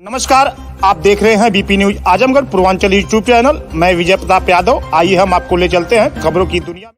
नमस्कार, आप देख रहे हैं BP news Azamgarh Purvanchal YouTube channel. मैं विजय प्रताप यादव। आइए हम आपको ले चलते हैं खबरों की दुनिया में।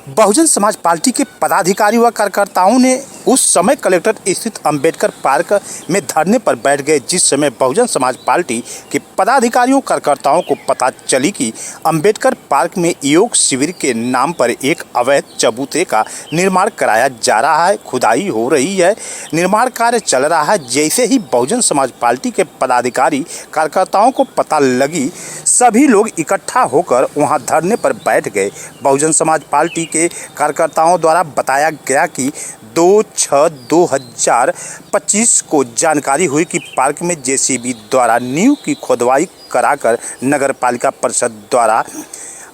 बहुजन समाज पार्टी के पदाधिकारी व कार्यकर्ताओं ने उस समय कलेक्टर स्थित अंबेडकर पार्क में धरने पर बैठ गए जिस समय बहुजन समाज पार्टी के पदाधिकारियों कार्यकर्ताओं को पता चली कि अंबेडकर पार्क में योग शिविर के नाम पर एक अवैध चबूतरे का निर्माण कराया जा रहा है। खुदाई हो रही है, निर्माण कार्य चल रहा है। जैसे ही बहुजन समाज पार्टी के पदाधिकारी कार्यकर्ताओं को पता लगी, सभी लोग इकट्ठा होकर वहां धरने पर बैठ गए। बहुजन समाज पार्टी के कार्यकर्ताओं द्वारा बताया गया कि 2/6/2025 को जानकारी हुई कि पार्क में जेसीबी द्वारा नींव की खोदवाई कराकर नगर पालिका परिषद द्वारा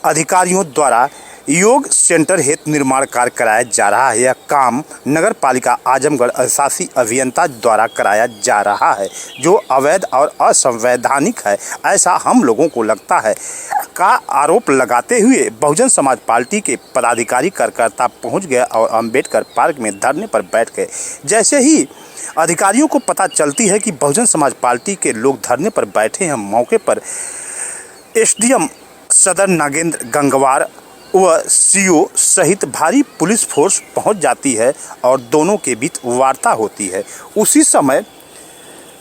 अधिकारियों द्वारा योग सेंटर हेतु निर्माण कार्य कराया जा रहा है। यह काम नगर पालिका आजमगढ़ अधिशासी अभियंता द्वारा कराया जा रहा है, जो अवैध और असंवैधानिक है, ऐसा हम लोगों को लगता है का आरोप लगाते हुए बहुजन समाज पार्टी के पदाधिकारी कार्यकर्ता पहुंच गए और अंबेडकर पार्क में धरने पर बैठ गए। जैसे ही अधिकारियों को पता चलती है कि बहुजन समाज पार्टी के लोग धरने पर बैठे हैं, मौके पर एसडीएम सदर नागेंद्र गंगवार व सीओ सहित भारी पुलिस फोर्स पहुंच जाती है और दोनों के बीच वार्ता होती है। उसी समय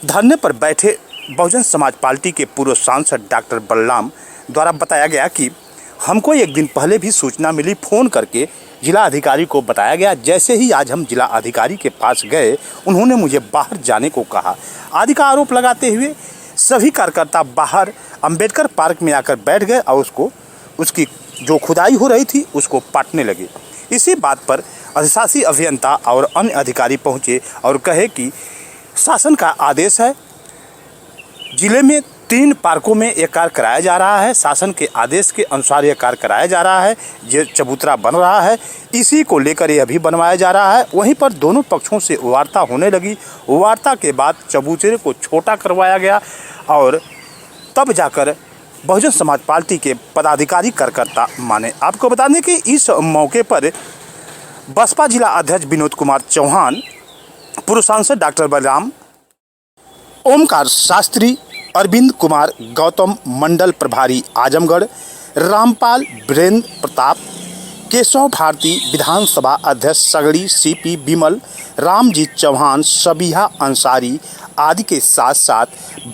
धरने पर बैठे बहुजन समाज पार्टी के पूर्व सांसद डॉक्टर बलराम द्वारा बताया गया कि हमको एक दिन पहले भी सूचना मिली, फ़ोन करके जिला अधिकारी को बताया गया। जैसे ही आज हम जिला अधिकारी के पास गए, उन्होंने मुझे बाहर जाने को कहा आदि का आरोप लगाते हुए सभी कार्यकर्ता बाहर अंबेडकर पार्क में आकर बैठ गए और उसकी जो खुदाई हो रही थी उसको पाटने लगे। इसी बात पर अधिशासी अभियंता और अन्य अधिकारी पहुंचे और कहे कि शासन का आदेश है, जिले में 3 पार्कों में यह कार्य कराया जा रहा है। शासन के आदेश के अनुसार यह कार्य कराया जा रहा है। जो चबूतरा बन रहा है, इसी को लेकर यह भी बनवाया जा रहा है। वहीं पर दोनों पक्षों से वार्ता होने लगी। वार्ता के बाद चबूतरे को छोटा करवाया गया और तब जाकर बहुजन समाज पार्टी के पदाधिकारी कार्यकर्ता माने। आपको बता दें कि इस मौके पर बसपा जिला अध्यक्ष विनोद कुमार चौहान, पूर्व सांसद डॉक्टर बलराम, ओमकार शास्त्री, अरविंद कुमार गौतम, मंडल प्रभारी आजमगढ़ रामपाल, वीरेंद्र प्रताप, केशव भारती, विधानसभा अध्यक्ष सगड़ी सीपी विमल, रामजीत चौहान, सबीहा अंसारी आदि के साथ साथ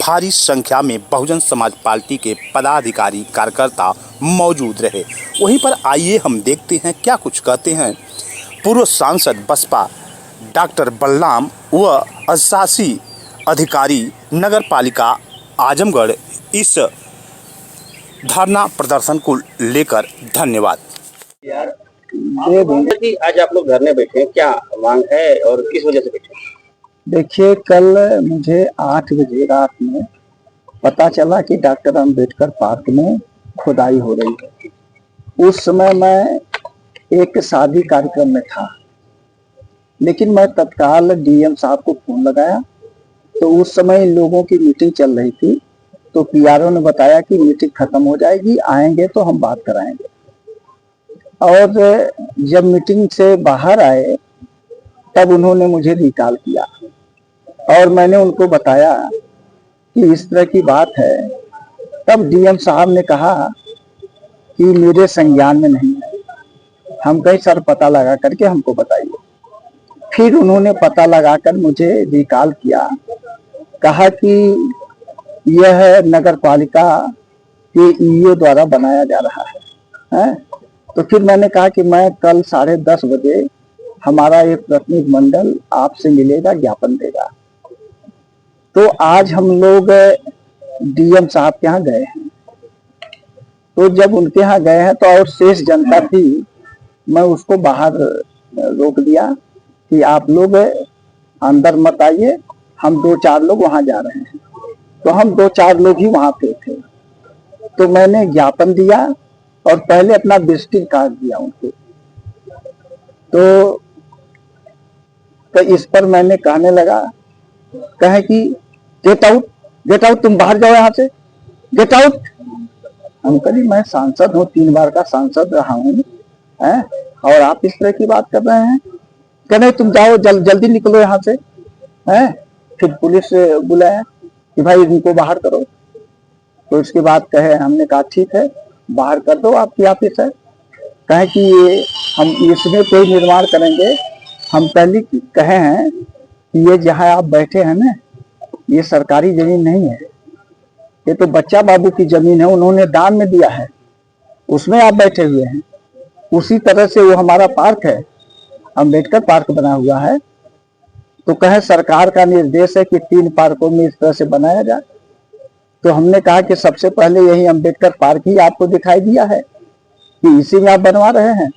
भारी संख्या में बहुजन समाज पार्टी के पदाधिकारी कार्यकर्ता मौजूद रहे। वहीं पर आइए हम देखते हैं क्या कुछ कहते हैं पूर्व सांसद बसपा डॉक्टर बलराम व अधिशासी अधिकारी नगर पालिका आजमगढ़ इस धरना प्रदर्शन को लेकर। धन्यवाद। यार कि आज आप लोग धरने बैठे हैं, क्या मांग है और किस वजह से बैठे? देखिए, कल मुझे 8 बजे रात में पता चला कि डॉक्टर अंबेडकर पार्क में खुदाई हो रही है। उस समय मैं एक शादी कार्यक्रम में था, लेकिन मैं तत्काल डीएम साहब को फोन लगाया तो उस समय लोगों की मीटिंग चल रही थी। तो पीआरओ ने बताया कि मीटिंग खत्म हो जाएगी, आएंगे तो हम बात कराएंगे। और जब मीटिंग से बाहर आए तब उन्होंने मुझे रिकॉल किया और मैंने उनको बताया कि इस तरह की बात है। तब डीएम साहब ने कहा कि मेरे संज्ञान में नहीं है। हम कहीं सर पता लगा करके हमको बताइए। फिर उन्होंने पता लगाकर मुझे रिकॉल किया, कहा कि यह नगर पालिका के ईओ द्वारा बनाया जा रहा है। तो फिर मैंने कहा कि मैं कल 10:30 बजे हमारा एक प्रतिनिधि मंडल आपसे मिलेगा, ज्ञापन देगा। तो आज हम लोग डीएम साहब के यहाँ गए हैं। तो जब उनके यहाँ गए हैं तो और शेष जनता थी, मैं उसको बाहर रोक दिया कि आप लोग अंदर मत आइए, हम 2-4 लोग वहां जा रहे हैं। तो हम 2-4 लोग ही वहां पे थे। तो मैंने ज्ञापन दिया और पहले अपना विजिटिंग कार्ड दिया उनको। तो इस पर मैंने कहने लगा, कहे कि गेट आउट, तुम बाहर जाओ यहाँ से, गेट आउट। हम कही मैं सांसद हूँ, 3 बार का सांसद रहा हूँ, और आप इस तरह की बात कर रहे हैं। कह नहीं, तुम जाओ, जल्दी निकलो यहाँ से। फिर पुलिस बुलाया कि भाई इनको बाहर करो। तो उसके बाद कहे, हमने कहा ठीक है बाहर कर दो, आपकी ऑफिस है। कहे कि ये हम इसमें कोई निर्माण करेंगे, हम पहले कहे हैं कि ये जहाँ आप बैठे हैं ना, ये सरकारी जमीन नहीं है, ये तो बच्चा बाबू की जमीन है, उन्होंने दान में दिया है, उसमें आप बैठे हुए हैं। उसी तरह से वो हमारा पार्क है, अम्बेडकर पार्क बना हुआ है। तो कहे सरकार का निर्देश है कि 3 पार्कों में इस तरह से बनाया जाए। तो हमने कहा कि सबसे पहले यही अम्बेडकर पार्क ही आपको दिखाई दिया है कि इसी में आप बनवा रहे हैं।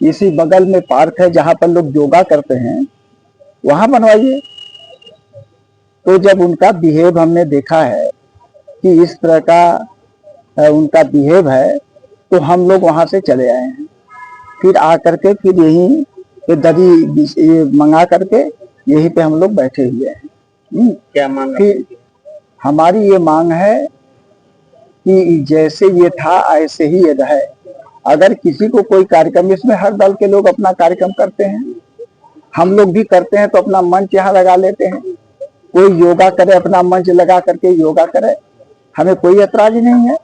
इसी बगल में पार्क है जहां पर लोग योगा करते हैं, वहां बनवाइए। तो जब उनका बिहेव हमने देखा है कि इस तरह का उनका बिहेव है, तो हम लोग वहां से चले आए हैं। फिर आकर के फिर यही ये दरी ये मंगा करके यहीं पे हम लोग बैठे हुए हैं। क्या मांग है? फिर हमारी ये मांग है कि जैसे ये था ऐसे ही ये रहे। अगर किसी को कोई कार्यक्रम, इसमें हर दल के लोग अपना कार्यक्रम करते हैं, हम लोग भी करते हैं, तो अपना मंच यहाँ लगा लेते हैं। कोई योगा करे, अपना मंच लगा करके योगा करे, हमें कोई ऐतराज नहीं है,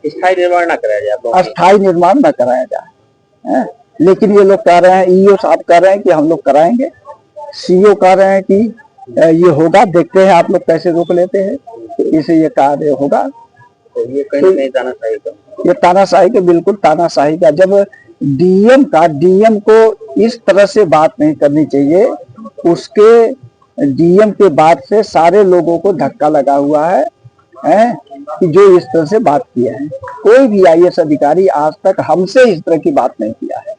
स्थायी निर्माण ना कराया जाए आप लोगों का? अस्थायी निर्माण न कराया जाए। लेकिन ये लोग कह रहे हैं, ईओ साहब कह रहे हैं कि हम लोग कराएंगे, सीओ कह रहे हैं कि ये होगा, देखते हैं आप लोग कैसे रोक लेते हैं, तो इसे ये कार्य होगा। तो ये कहीं नहीं तानाशाही का? ये तानाशाही के, बिल्कुल तानाशाही का। जब डीएम को इस तरह से बात नहीं करनी चाहिए, उसके डीएम के बाद से सारे लोगों को धक्का लगा हुआ है, कि जो इस तरह से बात किया है। कोई भी आईएएस अधिकारी आज तक हमसे इस तरह की बात नहीं किया है।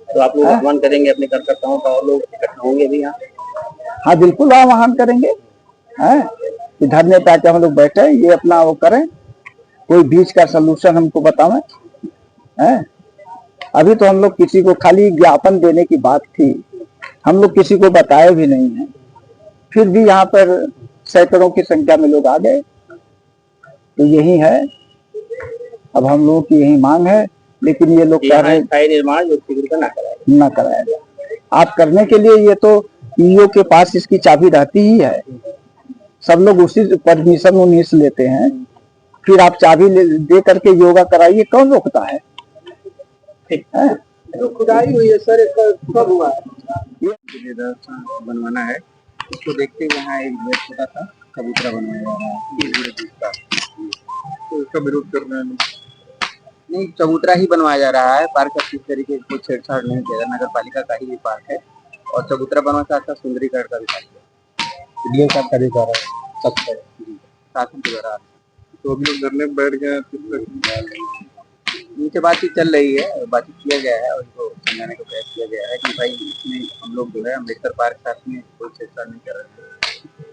तो आप लोग आह्वान करेंगे अपने कार्यकर्ताओं का और लोग इकट्ठा होंगे भी यहाँ? हाँ बिल्कुल आह्वान करेंगे, कि धरने पे आके हम लोग बैठे, ये अपना वो करें, कोई बीच का सलूशन हमको बतावें। अभी तो हम लोग किसी को खाली ज्ञापन देने की बात थी, हम लोग किसी को बताए भी नहीं है, फिर भी यहाँ पर सैकड़ों की संख्या में लोग आ गए। तो यही है, अब हम लोगों की यही मांग है। लेकिन ये लोग कह रहे हैं स्थायी निर्माण जो शीघ्र ना कराया जाए। आप करने के लिए ये तो ईओ के पास इसकी चाबी रहती ही है, सब लोग उसी परमिशन उन्हीं से लेते हैं। फिर आप चाबी दे करके योगा कराइए, कौन रोकता है? ठीक है जो खुदाई हुई है सर, कब हुआ है? ये बनवाना है, उसको देखते हुए यहाँ एक बेड छोटा सा चबूतरा बनवाया जा रहा है। तो इसका विरोध कर रहे हैं? नहीं, चबूतरा ही बनवाया जा रहा है। पार्क का किस तरीके से कोई छेड़छाड़ नहीं किया, नगर पालिका का ही पार्क है और चबूतरा बनवा चाहता सुंदरीकरण का भी पार्क है। डीएम साहब का भी कर रहा है, सब शासन के द्वारा। तो अभी लोग धरने बैठ गए, नीचे बातचीत चल रही है, बातचीत किया गया है और उनको समझाने का प्रयास किया गया है कि भाई इसमें हम लोग जो है अम्बेडकर पार्क साथ में कोई छेड़छाड़ नहीं कर रहे थे,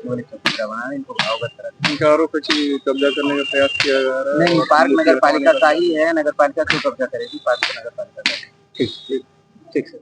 चबूतरा बना रहे, इनको अवगत करा इनका आरोप है कि कब्जा करने का प्रयास किया जा रहा है। नहीं, पार्क नगर पालिका का ही है, नगर पालिका क्यों कब्जा करेगी? पार्क को नगर पालिका का। ठीक ठीक ठीक सर।